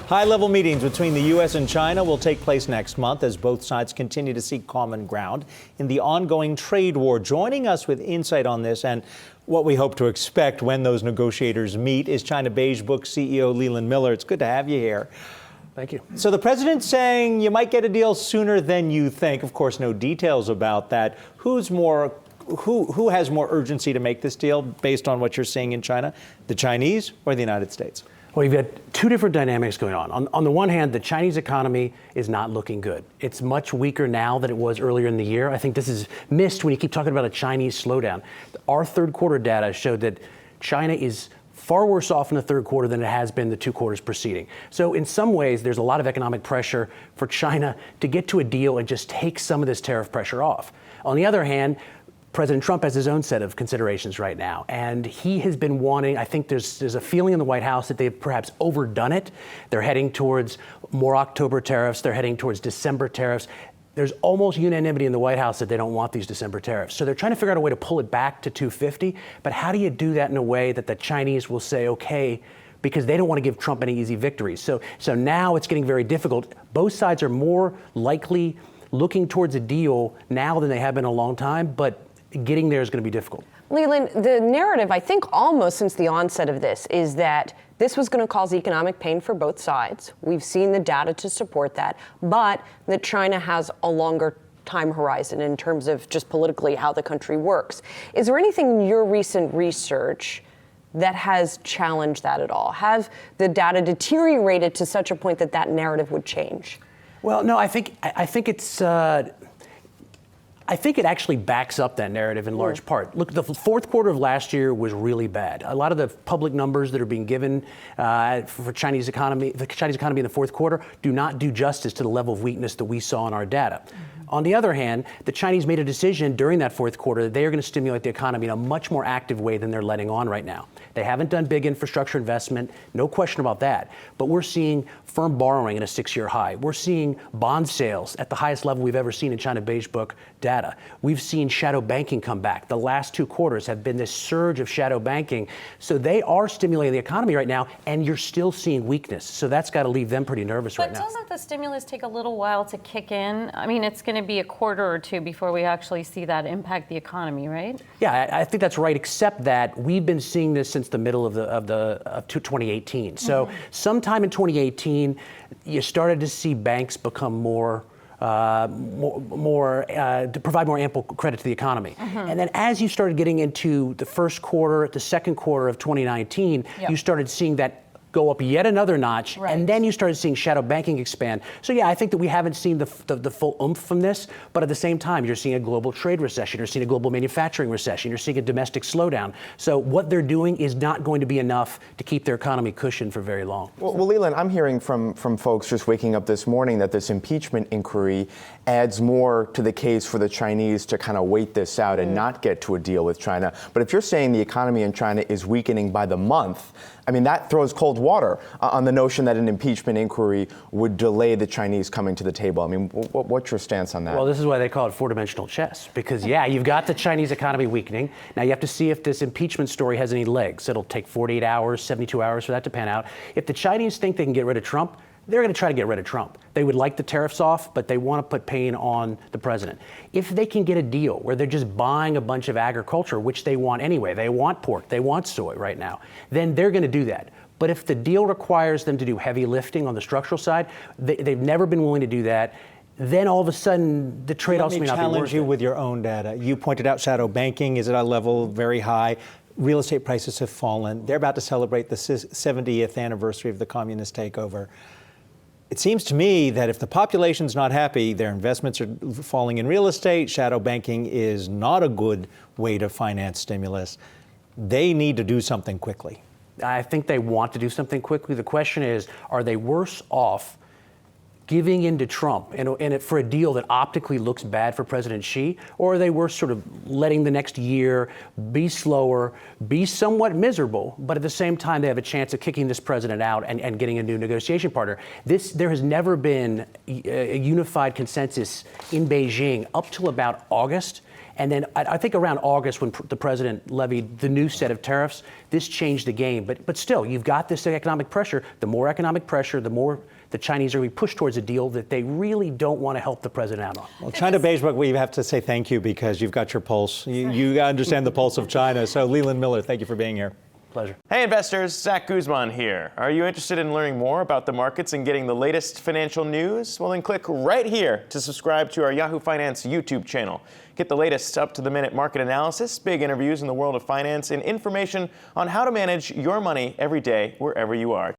High-level meetings between the U.S. and China will take place next month as both sides continue to seek common ground in the ongoing trade war. Joining us with insight on this and what we hope to expect when those negotiators meet is China Beige Book CEO Leland Miller. It's good to have you here. Thank you. So the president's saying you might get a deal sooner than you think. Of course, no details about that. Who has more urgency to make this deal based on what you're seeing in China, the Chinese or the United States? Well, you've got two different dynamics going on. On the one hand, the Chinese economy is not looking good. It's much weaker now than it was earlier in the year. I think this is missed when you keep talking about a Chinese slowdown. Our third quarter data showed that China is far worse off in the third quarter than it has been the 2 quarters preceding. So in some ways, there's a lot of economic pressure for China to get to a deal and just take some of this tariff pressure off. On the other hand, President Trump has his own set of considerations right now, and he has been wanting, I think there's a feeling in the White House that they've perhaps overdone it. They're heading towards more October tariffs. They're heading towards December tariffs. There's almost unanimity in the White House that they don't want these December tariffs. So they're trying to figure out a way to pull it back to 250. But how do you do that in a way that the Chinese will say, okay, because they don't want to give Trump any easy victories. So now it's getting very difficult. Both sides are more likely looking towards a deal now than they have been in a long time, but getting there is going to be difficult. Leland, the narrative, I think almost since the onset of this, is that this was going to cause economic pain for both sides. We've seen the data to support that, but that China has a longer time horizon in terms of just politically how the country works. Is there anything in your recent research that has challenged that at all? Have the data deteriorated to such a point that that narrative would change? Well, no, I think it actually backs up that narrative in large part. Look, the fourth quarter of last year was really bad. A lot of the public numbers that are being given for the Chinese economy in the fourth quarter do not do justice to the level of weakness that we saw in our data. On the other hand, the Chinese made a decision during that fourth quarter that they are going to stimulate the economy in a much more active way than they're letting on right now. They haven't done big infrastructure investment, no question about that. But we're seeing firm borrowing at a 6-year high. We're seeing bond sales at the highest level we've ever seen in China Beige Book data. We've seen shadow banking come back. The last 2 quarters have been this surge of shadow banking. So they are stimulating the economy right now, and you're still seeing weakness. So that's got to leave them pretty nervous right now. But doesn't the stimulus take a little while to kick in? I mean, it's going to be a quarter or two before we actually see that impact the economy, right? Yeah, I think that's right, except that we've been seeing this since the middle of 2018. So sometime in 2018, you started to see banks become to provide more ample credit to the economy. And then as you started getting into the first quarter, the second quarter of 2019, you started seeing that go up yet another notch, and then you started seeing shadow banking expand. So yeah, I think that we haven't seen the full oomph from this, but at the same time, you're seeing a global trade recession, you're seeing a global manufacturing recession, you're seeing a domestic slowdown. So what they're doing is not going to be enough to keep their economy cushioned for very long. Well, Leland, I'm hearing from folks just waking up this morning that this impeachment inquiry adds more to the case for the Chinese to kind of wait this out and not get to a deal with China. But if you're saying the economy in China is weakening by the month, I mean, that throws cold water on the notion that an impeachment inquiry would delay the Chinese coming to the table. I mean, what's your stance on that? Well, this is why they call it 4-dimensional chess, because, yeah, you've got the Chinese economy weakening. Now, you have to see if this impeachment story has any legs. It'll take 48 hours, 72 hours for that to pan out. If the Chinese think they can get rid of Trump, they're going to try to get rid of Trump. They would like the tariffs off, but they want to put pain on the president. If they can get a deal where they're just buying a bunch of agriculture, which they want anyway, they want pork, they want soy right now, then they're going to do that. But if the deal requires them to do heavy lifting on the structural side, they've never been willing to do that. Then all of a sudden, the trade-offs may not be worth it. Let me challenge you with your own data. You pointed out shadow banking is at a level very high. Real estate prices have fallen. They're about to celebrate the 70th anniversary of the communist takeover. It seems to me that if the population's not happy, their investments are falling in real estate, shadow banking is not a good way to finance stimulus. They need to do something quickly. I think they want to do something quickly. The question is, are they worse off giving in to Trump and for a deal that optically looks bad for President Xi, or are they worse sort of letting the next year be slower, be somewhat miserable, but at the same time they have a chance of kicking this president out and getting a new negotiation partner? There has never been a unified consensus in Beijing up till about August. And then I think around August, when the president levied the new set of tariffs, this changed the game. But still, you've got this economic pressure. The more economic pressure, the more the Chinese are going to be pushed towards a deal that they really don't want to help the president out on. Well, China Beige, we have to say thank you because you've got your pulse. You understand the pulse of China. So Leland Miller, thank you for being here. Pleasure. Hey investors, Zach Guzman here. Are you interested in learning more about the markets and getting the latest financial news? Well, then click right here to subscribe to our Yahoo Finance YouTube channel. Get the latest up-to-the-minute market analysis, big interviews in the world of finance, and information on how to manage your money every day wherever you are.